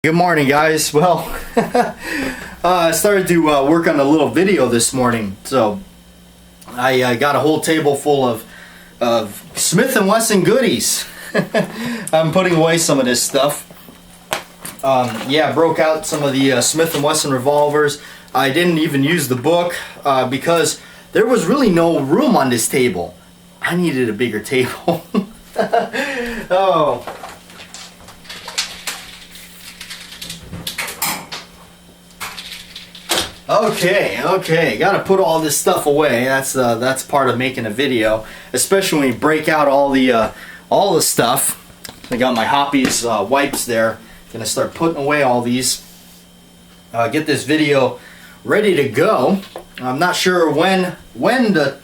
Good morning, guys. Well, I started to work on a little video this morning, so I got a whole table full of Smith & Wesson goodies. I'm putting away some of this stuff. Yeah, I broke out some of the Smith & Wesson revolvers. I didn't even use the book because there was really no room on this table. I needed a bigger table. Oh. Okay, gotta put all this stuff away. That's part of making a video, especially when you break out all the stuff. I got my Hoppies wipes there. Gonna start putting away all these. Get this video ready to go. I'm not sure when the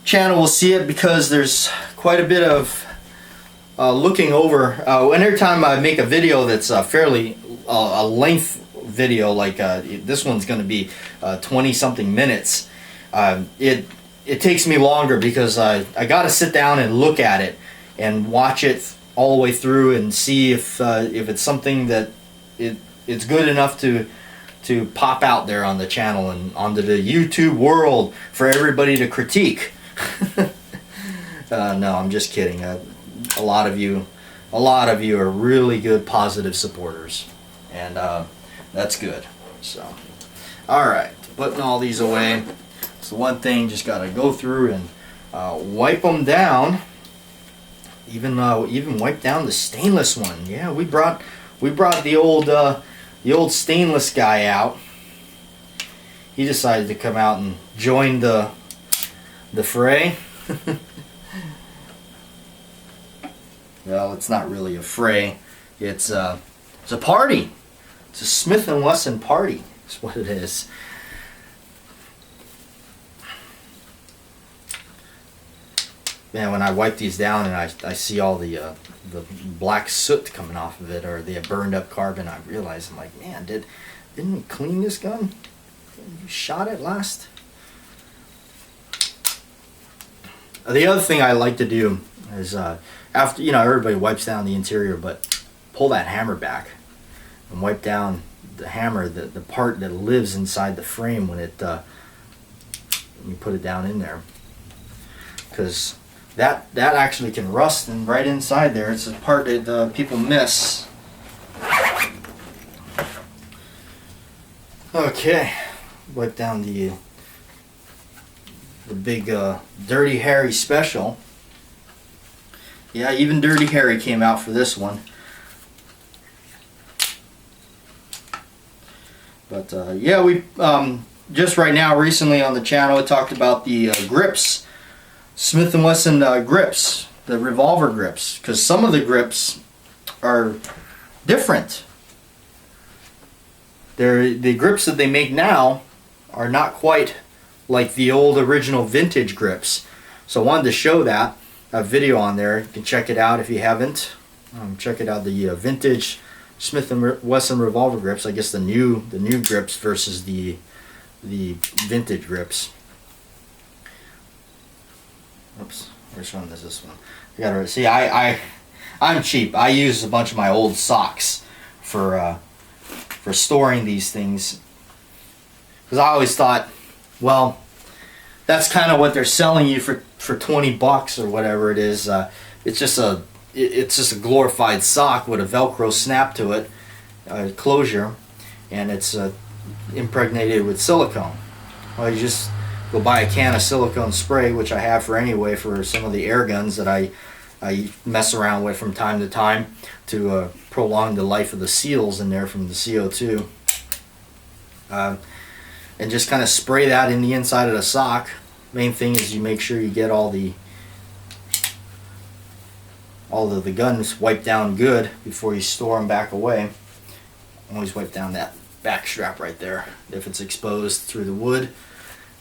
channel will see it because there's quite a bit of looking over. And every time I make a video that's fairly a length video, like this one's going to be 20 something minutes, it takes me longer because I got to sit down and look at it and watch it all the way through and see if it's something that it's good enough to pop out there on the channel and onto the YouTube world for everybody to critique. No, I'm just kidding. A lot of you are really good positive supporters, and that's good. So, alright, putting all these away. It's the one thing, just gotta go through and wipe them down. Even wipe down the stainless one. Yeah, we brought the old stainless guy out. He decided to come out and join the fray. Well, it's not really a fray. It's a party. It's a Smith & Wesson party. That's what it is. Man, when I wipe these down and I see all the black soot coming off of it, or the burned up carbon, I realize, I'm like, man, didn't we clean this gun? You shot it last? The other thing I like to do is after, everybody wipes down the interior, but pull that hammer back and wipe down the hammer, the part that lives inside the frame when you put it down in there, because that actually can rust, and right inside there it's a part that people miss. Okay, wipe down the big Dirty Harry special. Yeah, even Dirty Harry came out for this one. But yeah, we just right now, recently on the channel, we talked about the grips, Smith & Wesson grips, the revolver grips, because some of the grips are different. The grips that they make now are not quite like the old original vintage grips. So I wanted to show that, a video on there. You can check it out if you haven't. Check it out, the vintage Smith & Wesson revolver grips. I guess the new grips versus the vintage grips. Oops, which one is this one? I gotta see. I'm cheap. I use a bunch of my old socks for storing these things, because I always thought, well, that's kind of what they're selling you for $20 or whatever it is. It's just a glorified sock with a Velcro snap to it, closure, and it's impregnated with silicone. Well, you just go buy a can of silicone spray, which I have for some of the air guns that I mess around with from time to time to prolong the life of the seals in there from the CO2. And just kind of spray that in the inside of the sock. Main thing is you make sure you get all the guns wiped down good before you store them back away. Always wipe down that back strap right there if it's exposed through the wood.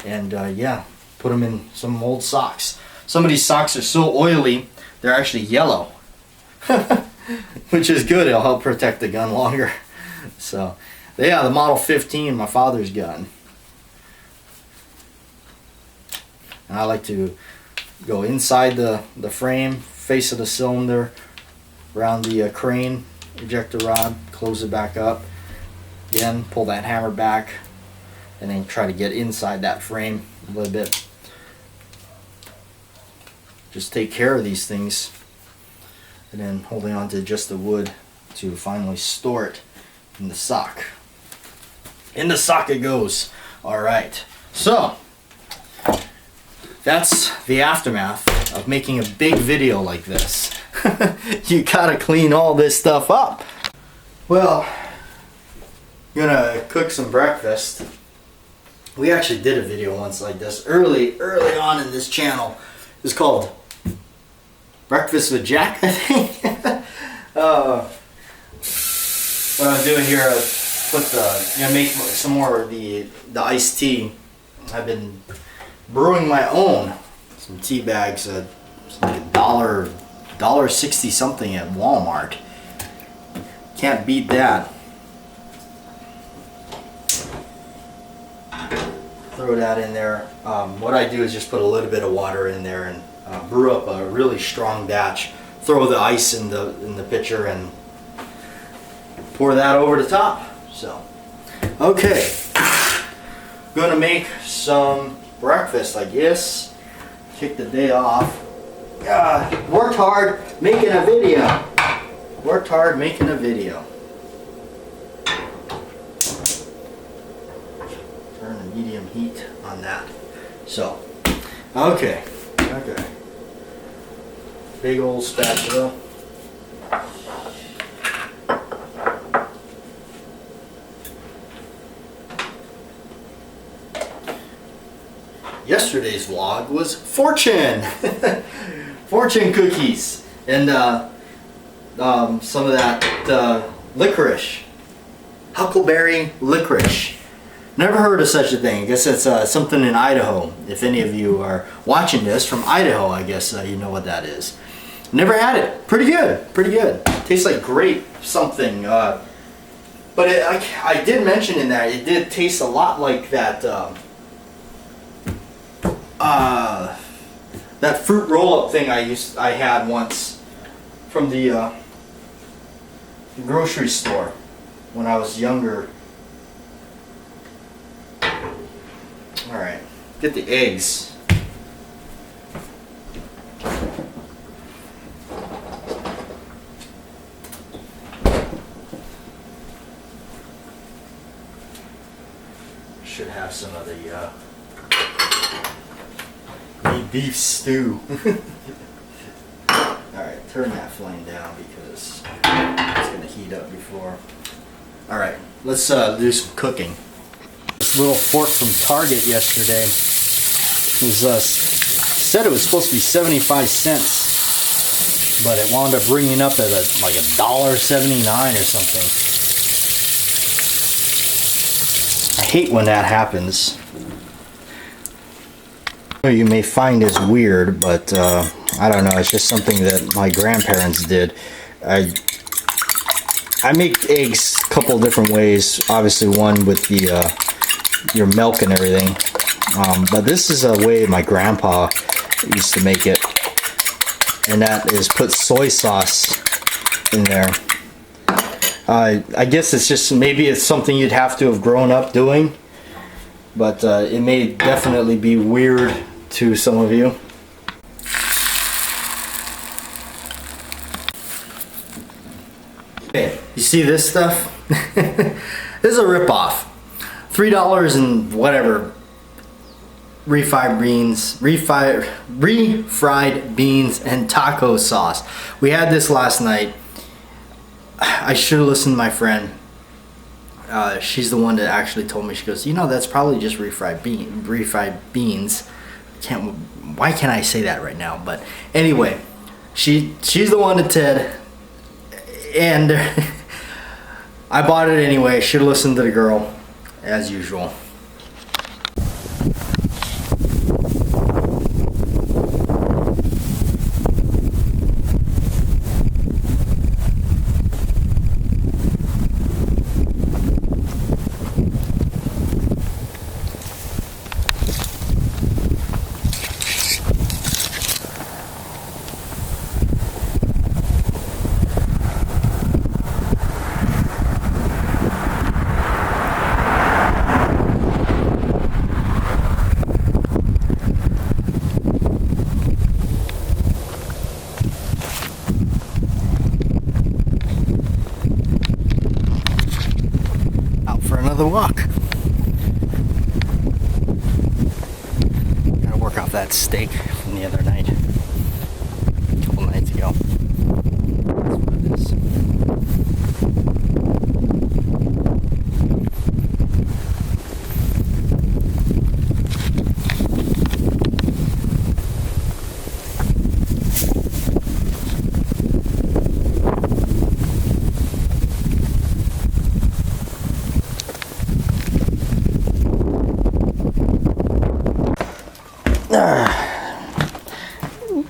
And yeah, put them in some old socks. Some of these socks are so oily they're actually yellow, which is good. It'll help protect the gun longer. So yeah, the Model 15, my father's gun. And I like to go inside the frame, face of the cylinder, around the crane, ejector rod, close it back up. Again, pull that hammer back, and then try to get inside that frame a little bit. Just take care of these things, and then holding on to just the wood to finally store it in the sock. In the sock it goes. Alright, so that's the aftermath of making a big video like this. You gotta clean all this stuff up. Well, gonna cook some breakfast. We actually did a video once like this early on in this channel. It's called Breakfast with Jack, I think. What I'm doing here is make some more of the iced tea. I've been brewing my own. Some tea bags at like $1.60 something at Walmart. Can't beat that. Throw that in there. What I do is just put a little bit of water in there and brew up a really strong batch. Throw the ice in the pitcher and pour that over the top. So, okay, gonna make some breakfast, I guess. Take the day off. Worked hard making a video. Worked hard making a video. Turn the medium heat on that. So, okay. Big old spatula. Yesterday's vlog was fortune. Fortune cookies and some of that licorice, huckleberry licorice. Never heard of such a thing. I guess it's something in Idaho. If any of you are watching this from Idaho, I guess you know what that is. Never had it. Pretty good. Pretty good. Tastes like grape something. But I did mention in that it did taste a lot like that that fruit roll-up thing I had once from the grocery store when I was younger. All right, get the eggs. Should have some of the beef stew. Alright, turn that flame down because it's going to heat up before. Alright, let's do some cooking. This little fork from Target yesterday was said it was supposed to be 75 cents, but it wound up bringing up at like $1.79 or something. I hate when that happens. You may find is weird, but I don't know, it's just something that my grandparents did. I make eggs a couple different ways. Obviously one with the your milk and everything, but this is a way my grandpa used to make it, and that is put soy sauce in there. I guess it's just, maybe it's something you'd have to have grown up doing, but it may definitely be weird to some of you. Okay, you see this stuff? This is a ripoff. $3 and whatever. Refried beans and taco sauce. We had this last night. I should have listened to my friend. She's the one that actually told me. She goes, you know, that's probably just refried beans. Why can't I say that right now? But anyway, she's the one that said, and I bought it anyway. Should have listened to the girl, as usual. another walk. Gotta work off that steak from the other night, a couple nights ago. That's what it is.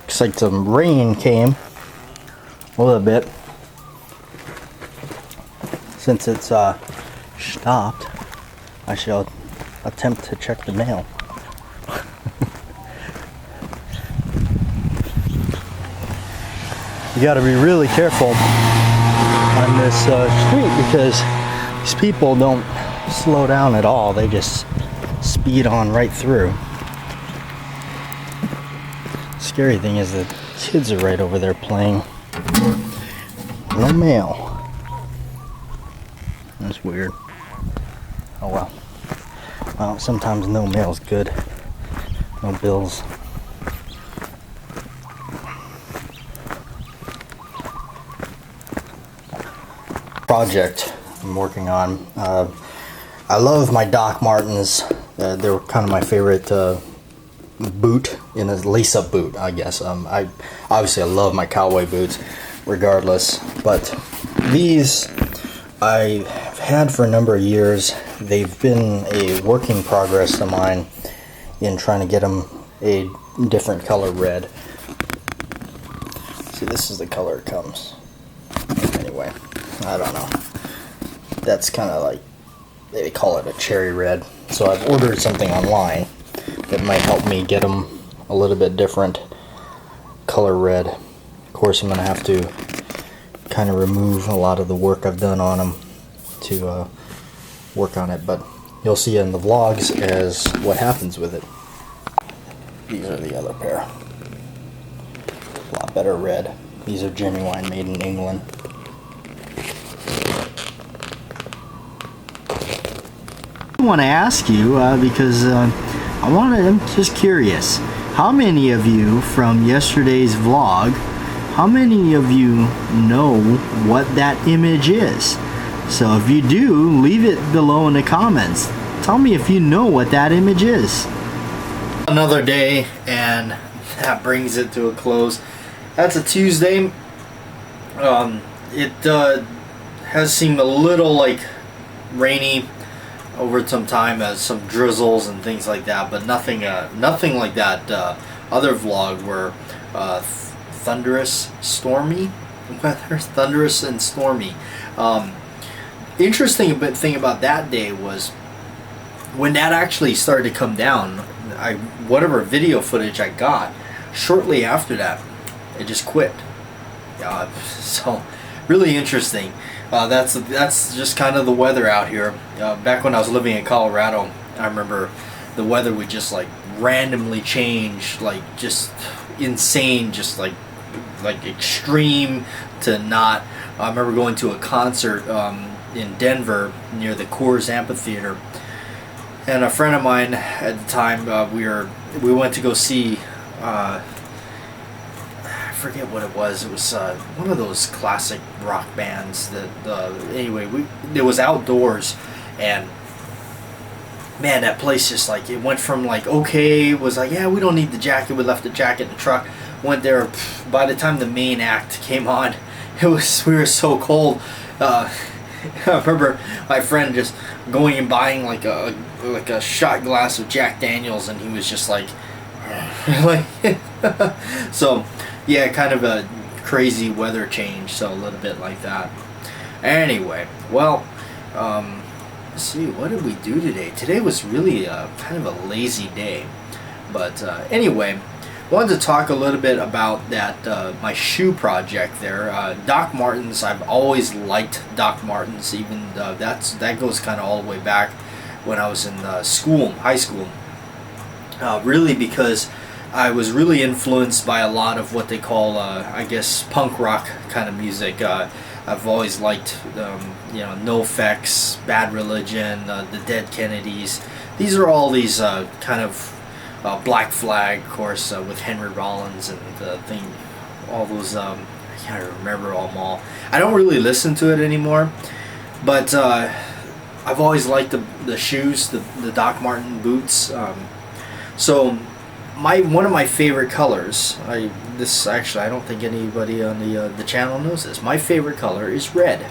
Looks like some rain came a little bit. Since it's stopped, I shall attempt to check the mail. You got to be really careful on this street because these people don't slow down at all. They just speed on right through. Scary thing is that kids are right over there playing. No mail. That's weird. Oh well. Well, sometimes no mail's good. No bills. Project I'm working on. I love my Doc Martens. They were kind of my favorite boot, in a lace-up boot, I guess. I love my cowboy boots regardless, but these I've had for a number of years. They've been a work in progress of mine in trying to get them a different color red. See, this is the color it comes. Anyway, I don't know. That's kind of like, they call it a cherry red. So I've ordered something online that might help me get them a little bit different color red. Of course, I'm going to have to kind of remove a lot of the work I've done on them to work on it, but you'll see in the vlogs as what happens with it. These are the other pair. A lot better red. These are genuine, made in England. I want to ask you because I'm just curious. How many of you from yesterday's vlog, how many of you know what that image is? So if you do, leave it below in the comments. Tell me if you know what that image is. Another day, and that brings it to a close. That's a Tuesday. It has seemed a little like rainy over some time, as some drizzles and things like that, but nothing like that other vlog where thunderous, stormy weather, thunderous and stormy. Interesting thing about that day was when that actually started to come down. Whatever video footage I got, shortly after that, it just quit. So really interesting. That's just kind of the weather out here. Back when I was living in Colorado, I remember the weather would just like randomly change, like just insane, just like extreme to not. I remember going to a concert in Denver near the Coors Amphitheater, and a friend of mine at the time, we went to go see. I forget what it was. It was one of those classic rock bands that anyway, it was outdoors, and man, that place just like, it went from like, okay, it was like, yeah, we don't need the jacket, we left the jacket in the truck, went there. By the time the main act came on, we were so cold. I remember my friend just going and buying like a shot glass of Jack Daniels, and he was just like so yeah, kind of a crazy weather change, so a little bit like that. Anyway, well, let's see, what did we do today? Today was really kind of a lazy day, but anyway, wanted to talk a little bit about that my shoe project there. Doc Martens, I've always liked Doc Martens, even that goes kind of all the way back when I was in high school, really because I was really influenced by a lot of what they call, I guess, punk rock kind of music. I've always liked, you know, No Effects, Bad Religion, the Dead Kennedys. These are all these kind of Black Flag, of course, with Henry Rollins and the thing, all those. I can't remember them all. I don't really listen to it anymore, but I've always liked the shoes, the Doc Marten boots. So one of my favorite colors. This actually, I don't think anybody on the channel knows this. My favorite color is red.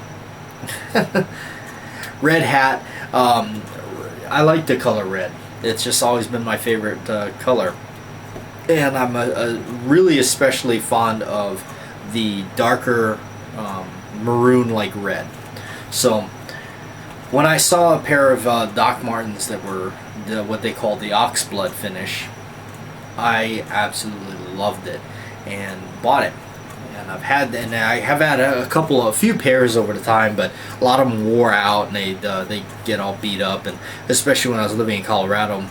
Red hat. I like the color red. It's just always been my favorite color, and I'm really especially fond of the darker maroon-like red. So when I saw a pair of Doc Martens that were what they call the oxblood finish, I absolutely loved it and bought it. And I have had a few pairs over the time, but a lot of them wore out and they get all beat up. And especially when I was living in Colorado,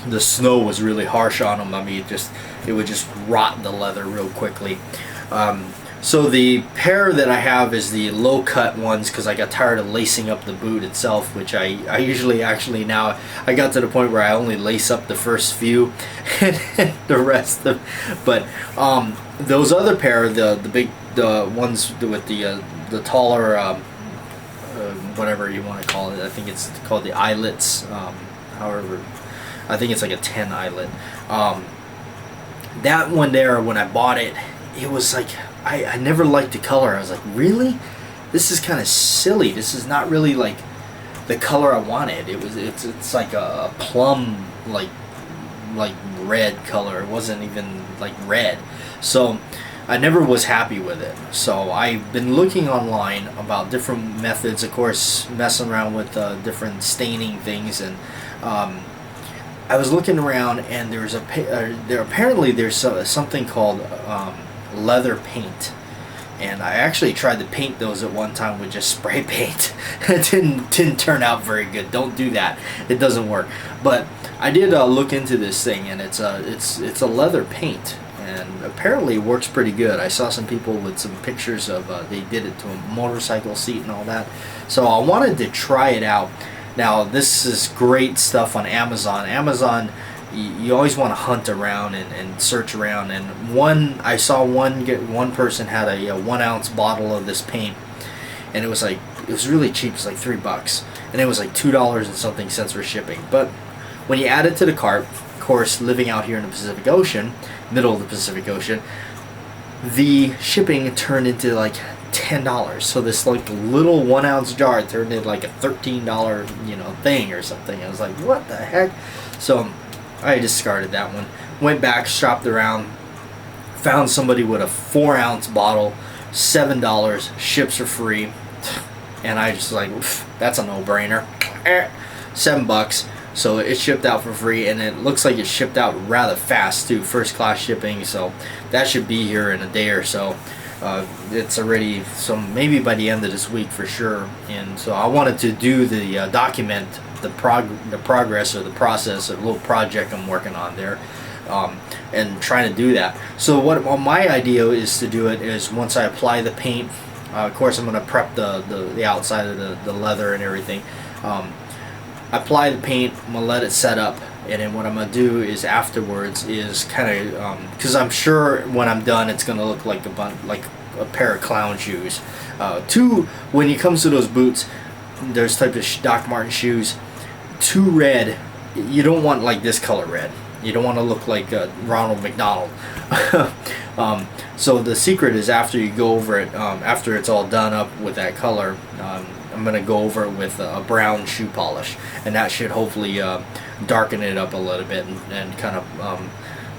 the snow was really harsh on them. I mean, it would just rot the leather real quickly. So the pair that I have is the low cut ones, because I got tired of lacing up the boot itself, which I usually actually now I got to the point where I only lace up the first few and the rest of, but those other pair, the ones with the taller whatever you want to call it, I think it's called the eyelets, however, I think it's like a 10 eyelet. That one there, when I bought it, it was like, I never liked the color. I was like, really? This is kind of silly. This is not really like the color I wanted. It's like a plum like red color. It wasn't even like red. So I never was happy with it. So I've been looking online about different methods, of course, messing around with different staining things, and I was looking around, and there's apparently there's something called leather paint, and I actually tried to paint those at one time with just spray paint. It didn't turn out very good. Don't do that. It doesn't work. But I did look into this thing, and it's a leather paint, and apparently it works pretty good. I saw some people with some pictures of they did it to a motorcycle seat and all that. So I wanted to try it out. Now this is great stuff on Amazon. You always want to hunt around and search around, and I saw one person had a 1 ounce bottle of this paint, and it was really cheap. It's like $3, and it was like $2 and something cents for shipping. But when you add it to the cart, of course, living out here in the Pacific Ocean, middle of the Pacific Ocean, the shipping turned into like $10. So this like little 1 ounce jar turned into like a $13 thing or something. I was like, what the heck? So I discarded that one. Went back, shopped around, found somebody with a 4 ounce bottle, $7, ships are free, and I just like, that's a no-brainer. $7, so it shipped out for free, and it looks like it shipped out rather fast too, first class shipping. So that should be here in a day or so. It's already, so maybe by the end of this week for sure. And so I wanted to do the document the progress or the process, a little project I'm working on there, and trying to do that. So what my idea is to do it is, once I apply the paint, of course I'm going to prep the outside of the leather and everything. Apply the paint, I'm going to let it set up, and then what I'm going to do is afterwards is kind of, because I'm sure when I'm done it's going to look like a pair of clown shoes. When it comes to those boots, there's type of Doc Marten shoes, too red. You don't want like this color red. You don't want to look like Ronald McDonald. So the secret is, after you go over it, after it's all done up with that color, I'm going to go over it with a brown shoe polish, and that should hopefully darken it up a little bit and kind of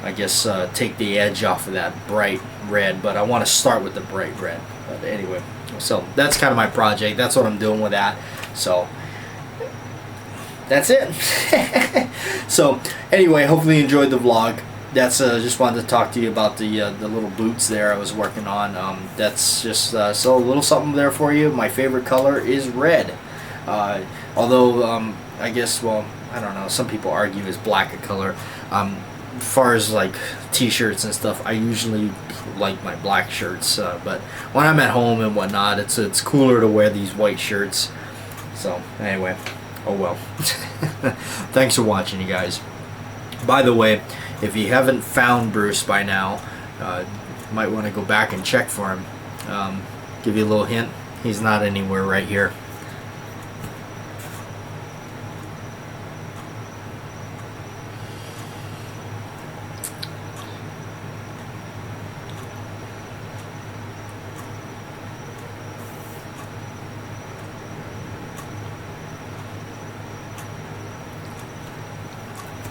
I guess take the edge off of that bright red. But I want to start with the bright red. But anyway, so that's kind of my project. That's what I'm doing with that. So that's it. So anyway, hopefully you enjoyed the vlog. That's just wanted to talk to you about the little boots there I was working on. That's just so a little something there for you. My favorite color is red. Although I guess, well, I don't know, some people argue is black a color. far as like t-shirts and stuff, I usually like my black shirts, but when I'm at home and whatnot, it's cooler to wear these white shirts. So anyway, oh well. Thanks for watching, you guys. By the way, if you haven't found Bruce by now, you might want to go back and check for him. Give you a little hint, he's not anywhere right here.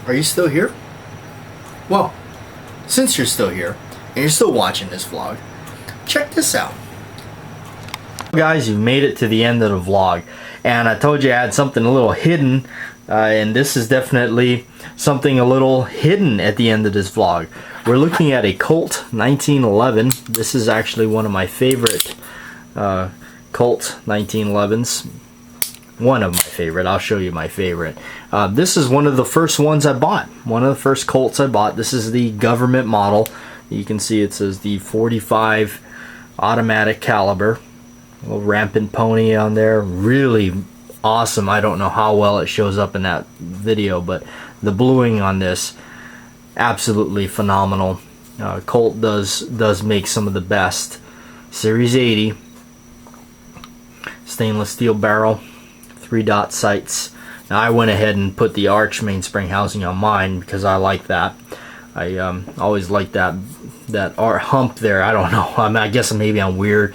Are you still here? Well, since you're still here and you're still watching this vlog, check this out. Guys, you've made it to the end of the vlog, and I told you I had something a little hidden, and this is definitely something a little hidden at the end of this vlog. We're looking at a Colt 1911. This is actually one of my favorite Colt 1911s. One of my favorite. I'll show you my favorite. This is one of the first ones I bought. One of the first Colts I bought. This is the government model. You can see it says the 45 automatic caliber. A little rampant pony on there. Really awesome. I don't know how well it shows up in that video, but the bluing on this, absolutely phenomenal. Colt does make some of the best. Series 80. Stainless steel barrel. 3-dot sights. Now I went ahead and put the arch mainspring housing on mine because I like that. I always like that hump there. I don't know. I guess maybe I'm weird.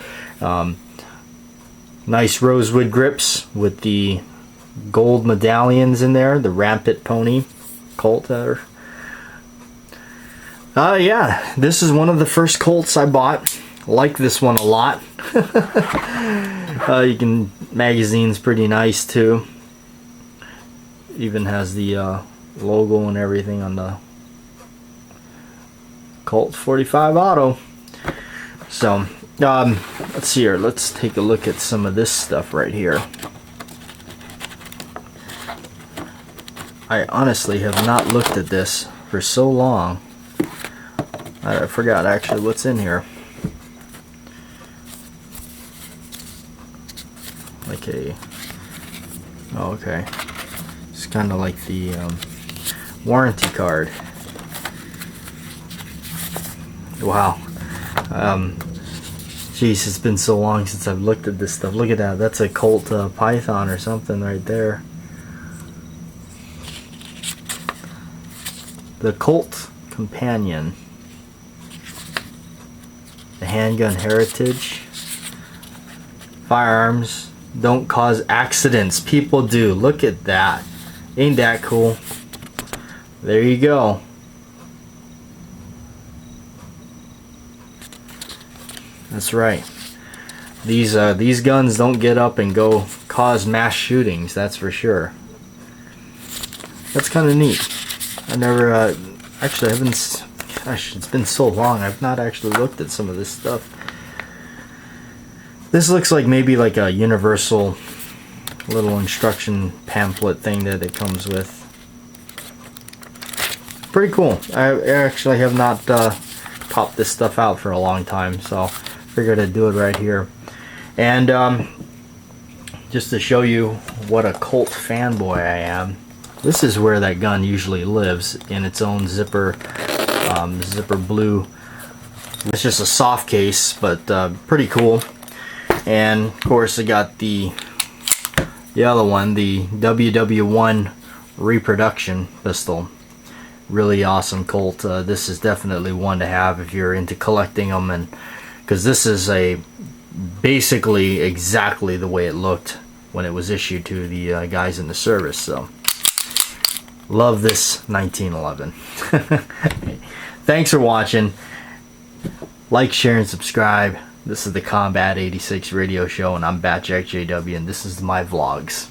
Nice rosewood grips with the gold medallions in there. The rampant pony Colt there. Yeah, this is one of the first Colts I bought. Like this one a lot. Magazine's pretty nice too. Even has the logo and everything on the Colt 45 Auto. So let's see here. Let's take a look at some of this stuff right here. I honestly have not looked at this for so long. I forgot actually what's in here. Like oh, okay. It's kind of like the warranty card. Wow. Jeez, it's been so long since I've looked at this stuff. Look at that. That's a Colt Python or something right there. The Colt Companion. The Handgun Heritage. Firearms don't cause accidents. People do. Look at that. Ain't that cool? There you go. That's right. These guns don't get up and go cause mass shootings. That's for sure. That's kind of neat. I never actually I haven't. Gosh, it's been so long. I've not actually looked at some of this stuff. This looks like maybe like a universal little instruction pamphlet thing that it comes with. Pretty cool. I actually have not popped this stuff out for a long time, so figured I'd do it right here. And just to show you what a Colt fanboy I am, this is where that gun usually lives, in its own zipper blue. It's just a soft case, but pretty cool. And of course I got the other one, the WW1 reproduction pistol. Really awesome Colt. This is definitely one to have if you're into collecting them, and because this is basically exactly the way it looked when it was issued to the guys in the service. So love this 1911. Thanks for watching. Like, share, and subscribe. This is the Combat 86 radio show, and I'm Bat Jack JW, and this is my vlogs.